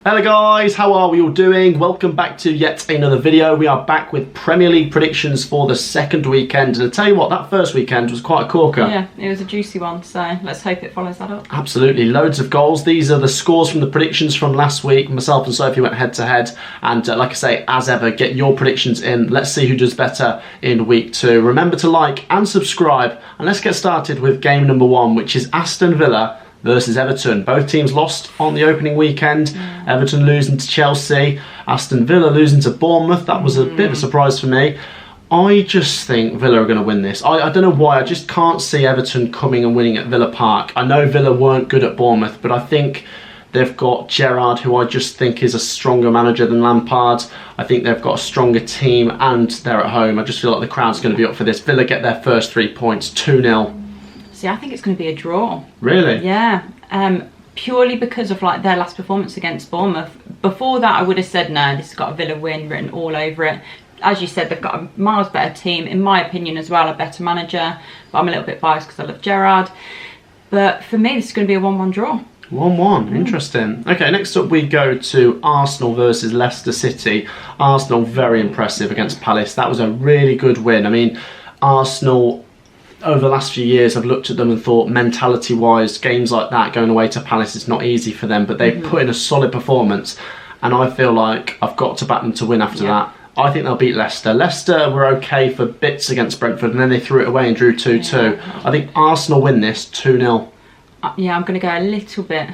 Hello guys, how are we all doing? Welcome back to yet another video. We are back with Premier League predictions for the second weekend. And I tell you what, that first weekend was quite a corker. Yeah, it was a juicy one, so let's hope it follows that up. Absolutely, loads of goals. These are the scores from the predictions from last week. Myself and Sophie went head to head. And like I say, as ever, get your predictions in. Let's see who does better in week two. Remember to like and subscribe. And let's get started with game number one, which is Aston Villa versus Everton. Both teams lost on the opening weekend. Everton losing to Chelsea, Aston Villa losing to Bournemouth. That was a bit of a surprise for me. I just think Villa are going to win this. I don't know why, I just can't see Everton coming and winning at Villa Park. I know Villa weren't good at Bournemouth, but I think they've got Gerrard, who I just think is a stronger manager than Lampard. I think they've got a stronger team and they're at home. I just feel like the crowd's going to be up for this. Villa get their first 3 points, 2-0. See, I think it's going to be a draw. Really? Yeah. Purely because of like their last performance against Bournemouth. Before that, I would have said, no, this has got a Villa win written all over it. As you said, they've got a miles better team, in my opinion as well, a better manager. But I'm a little bit biased because I love Gerrard. But for me, this is going to be a 1-1 draw. 1-1, interesting. Okay, next up we go to Arsenal versus Leicester City. Arsenal very impressive against Palace. That was a really good win. I mean, Arsenal, over the last few years, I've looked at them and thought mentality-wise, games like that, going away to Palace, is not easy for them, but they've put in a solid performance, and I feel like I've got to back them to win after that. I think they'll beat Leicester. Leicester were okay for bits against Brentford, and then they threw it away and drew 2-2. I think Arsenal win this 2-0. Yeah, I'm going to go a little bit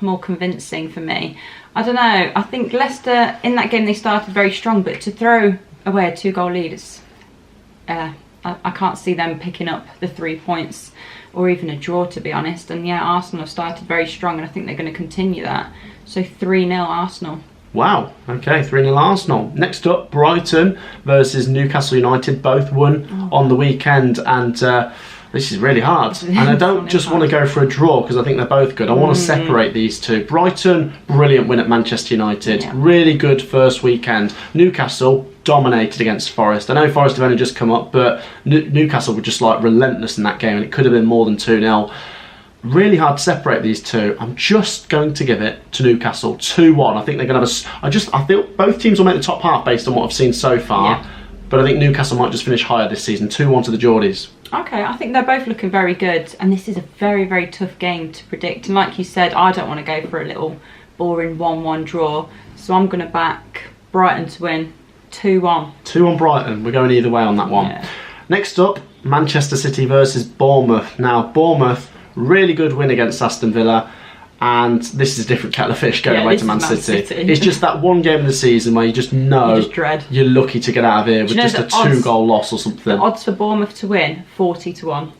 more convincing for me. I don't know. I think Leicester, in that game, they started very strong, but to throw away a 2-goal lead, it's... I can't see them picking up the 3 points or even a draw, to be honest. And yeah, Arsenal have started very strong and I think they're going to continue that. So 3-0 Arsenal. Wow, okay, 3-0 Arsenal. Next up, Brighton versus Newcastle United. Both won on the weekend, and this is really hard. And I don't just want to go for a draw because I think they're both good. I want to separate these two. Brighton, brilliant win at Manchester United. Yeah. Really good first weekend. Newcastle dominated against Forest. I know Forest have only just come up, but Newcastle were just like relentless in that game, and it could have been more than 2-0. Really hard to separate these two. I'm just going to give it to Newcastle 2-1. I think they're going to have I feel both teams will make the top half based on what I've seen so far. Yeah. But I think Newcastle might just finish higher this season. 2-1 to the Geordies. Okay, I think they're both looking very good, and this is a very, very tough game to predict. And like you said, I don't want to go for a little boring 1-1 draw, so I'm going to back Brighton to win 2-1. 2-1 Brighton. We're going either way on that one. Yeah. Next up, Manchester City versus Bournemouth. Now, Bournemouth, really good win against Aston Villa. And this is a different kettle of fish going away to Man City. It's just that one game of the season where you just know you're lucky to get out of here with just a 2-goal loss or something. The odds for Bournemouth to win, 40-1.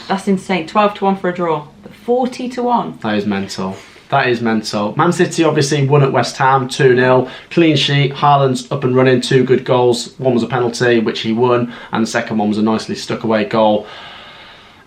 That's insane. 12-1 for a draw, but 40-1. That is mental. That is mental. Man City obviously won at West Ham 2-0. Clean sheet. Haaland's up and running. 2 good goals. One was a penalty, which he won, and the second one was a nicely stuck away goal.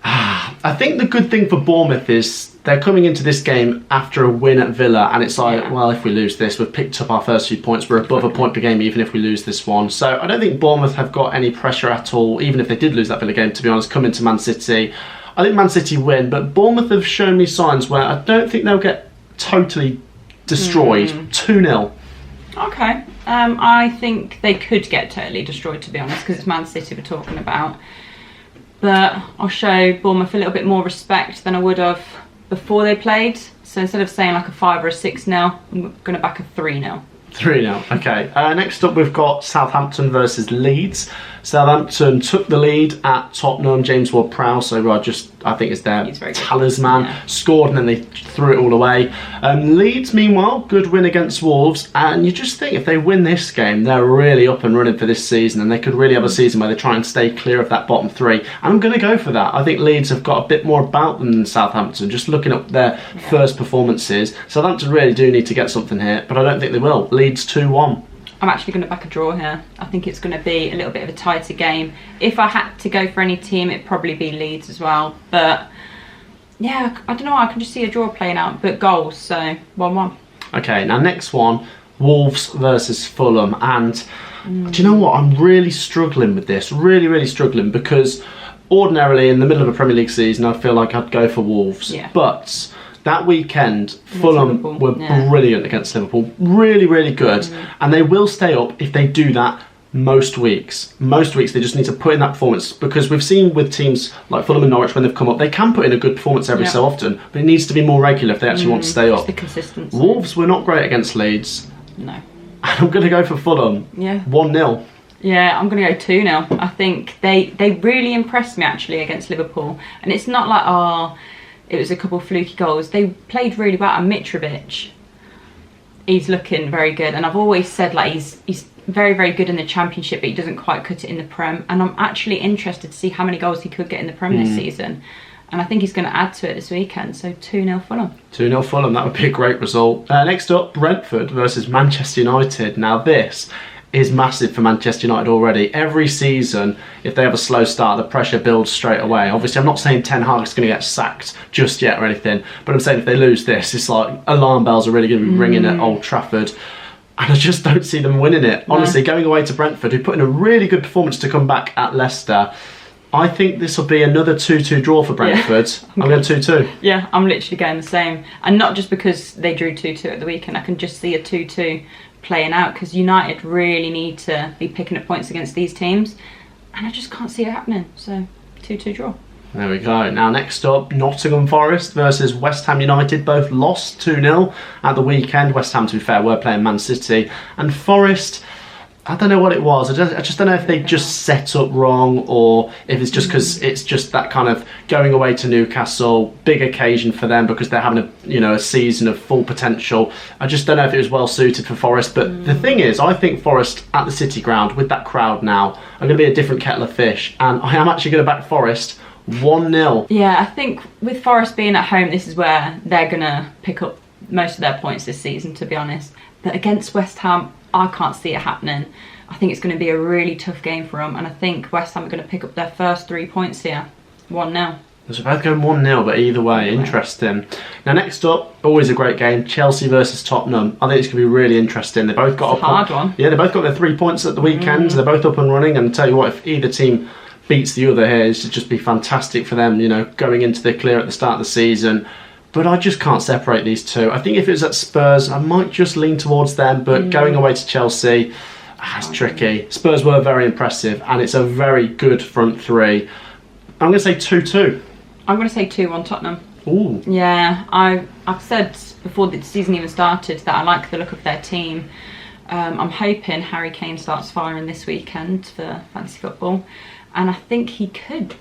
I think the good thing for Bournemouth is they're coming into this game after a win at Villa, and it's like, well, if we lose this, we've picked up our first few points. We're above a point per game even if we lose this one. So I don't think Bournemouth have got any pressure at all, even if they did lose that Villa game, to be honest, come into Man City. I think Man City win, but Bournemouth have shown me signs where I don't think they'll get totally destroyed. 2-0. Okay. I think they could get totally destroyed, to be honest, because it's Man City we're talking about. But I'll show Bournemouth a little bit more respect than I would have before they played. So instead of saying like a 5 or a 6-0, I'm going to back a 3-0. 3-0, okay. Next up we've got Southampton versus Leeds. Southampton took the lead at Tottenham. James Ward-Prowse, so I think it's their talisman. Yeah. Scored and then they threw it all away. Leeds, meanwhile, good win against Wolves. And you just think if they win this game, they're really up and running for this season, and they could really have a season where they try and stay clear of that bottom 3. And I'm going to go for that. I think Leeds have got a bit more about them than Southampton. Just looking at their first performances, Southampton really do need to get something here, but I don't think they will. Leeds 2-1. I'm actually going to back a draw here. I think it's going to be a little bit of a tighter game. If I had to go for any team, it'd probably be Leeds as well. But yeah, I don't know. I can just see a draw playing out, but goals, so 1-1. Okay, now next one, Wolves versus Fulham. And do you know what? I'm really struggling with this. Really, really struggling, because ordinarily in the middle of a Premier League season, I feel like I'd go for Wolves. Yeah. But That weekend, Fulham were brilliant against Liverpool. Really, really good. And they will stay up if they do that most weeks. Most weeks they just need to put in that performance, because we've seen with teams like Fulham and Norwich, when they've come up, they can put in a good performance every so often, but it needs to be more regular if they actually want to stay up. The consistency. Wolves were not great against Leeds. No. And I'm going to go for Fulham. 1-0. Yeah, I'm going to go 2-0. I think they really impressed me actually against Liverpool. And it's not like, it was a couple of fluky goals. They played really well. And Mitrovic, he's looking very good. And I've always said like he's very, very good in the Championship, but he doesn't quite cut it in the Prem. And I'm actually interested to see how many goals he could get in the Prem this season. And I think he's going to add to it this weekend. So 2-0 Fulham. 2-0 Fulham, that would be a great result. Next up, Brentford versus Manchester United. Now this is massive for Manchester United already. Every season, if they have a slow start, the pressure builds straight away. Obviously, I'm not saying Ten Hag's going to get sacked just yet or anything, but I'm saying if they lose this, it's like alarm bells are really going to be ringing at Old Trafford. And I just don't see them winning it. Honestly, going away to Brentford, who put in a really good performance to come back at Leicester, I think this will be another 2-2 draw for Brentford. I'm going 2-2. Yeah, I'm literally going the same. And not just because they drew 2-2 at the weekend. I can just see a 2-2 playing out, because United really need to be picking up points against these teams. And I just can't see it happening. So, 2-2 draw. There we go. Now next up, Nottingham Forest versus West Ham United. Both lost 2-0 at the weekend. West Ham, to be fair, were playing Man City. And Forest, I don't know what it was. I just don't know if they just set up wrong, or if it's just because it's just that kind of going away to Newcastle, big occasion for them because they're having a season of full potential. I just don't know if it was well suited for Forest. But the thing is, I think Forest at the City Ground with that crowd now are going to be a different kettle of fish, and I am actually going to back Forest 1-0. Yeah, I think with Forest being at home, this is where they're going to pick up most of their points this season, to be honest. But against West Ham, I can't see it happening. I think it's going to be a really tough game for them, and I think West Ham are going to pick up their first 3 points here. 1-0. They're both going 1-0, but either way, interesting. Now next up, always a great game, Chelsea versus Tottenham. I think it's going to be really interesting. They both got a hard one. Yeah, they both got their 3 points at the weekend. They're both up and running, and I tell you what, if either team beats the other here, it should just be fantastic for them, going into the clear at the start of the season. But I just can't separate these two. I think if it was at Spurs, I might just lean towards them, but going away to Chelsea, it's tricky. Spurs were very impressive, and it's a very good front three. I'm going to say 2-2. I'm going to say 2-1 Tottenham. Ooh. Yeah, I've said before the season even started that I like the look of their team. I'm hoping Harry Kane starts firing this weekend for fantasy football, and I think he could.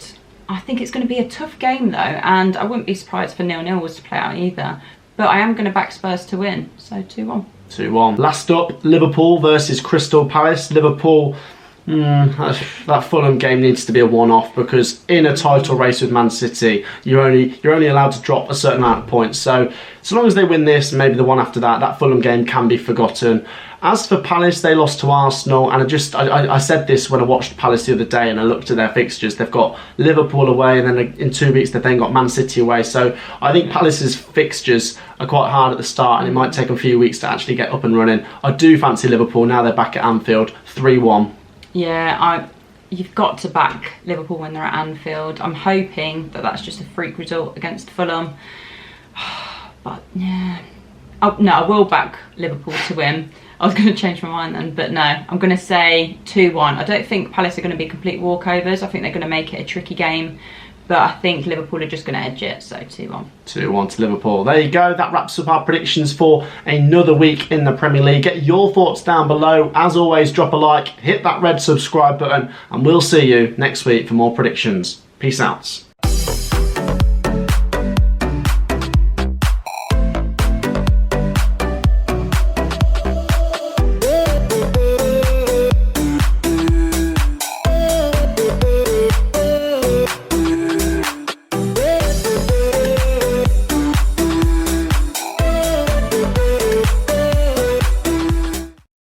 I think it's going to be a tough game though, and I wouldn't be surprised for 0-0 was to play out either. But I am going to back Spurs to win, so 2-1. 2-1. Last up, Liverpool versus Crystal Palace. Liverpool, that Fulham game needs to be a one-off, because in a title race with Man City, you're only allowed to drop a certain amount of points. So long as they win this, maybe the one after that Fulham game can be forgotten. As for Palace, they lost to Arsenal, and I said this when I watched Palace the other day and I looked at their fixtures. They've got Liverpool away, and then in 2 weeks they've then got Man City away. So I think Palace's fixtures are quite hard at the start, and it might take them a few weeks to actually get up and running. I do fancy Liverpool now they're back at Anfield. 3-1. Yeah, you've got to back Liverpool when they're at Anfield. I'm hoping that that's just a freak result against Fulham. But yeah, no, I will back Liverpool to win. I was going to change my mind then, but no, I'm going to say 2-1. I don't think Palace are going to be complete walkovers. I think they're going to make it a tricky game, but I think Liverpool are just going to edge it, so 2-1. 2-1 to Liverpool. There you go. That wraps up our predictions for another week in the Premier League. Get your thoughts down below. As always, drop a like, hit that red subscribe button, and we'll see you next week for more predictions. Peace out.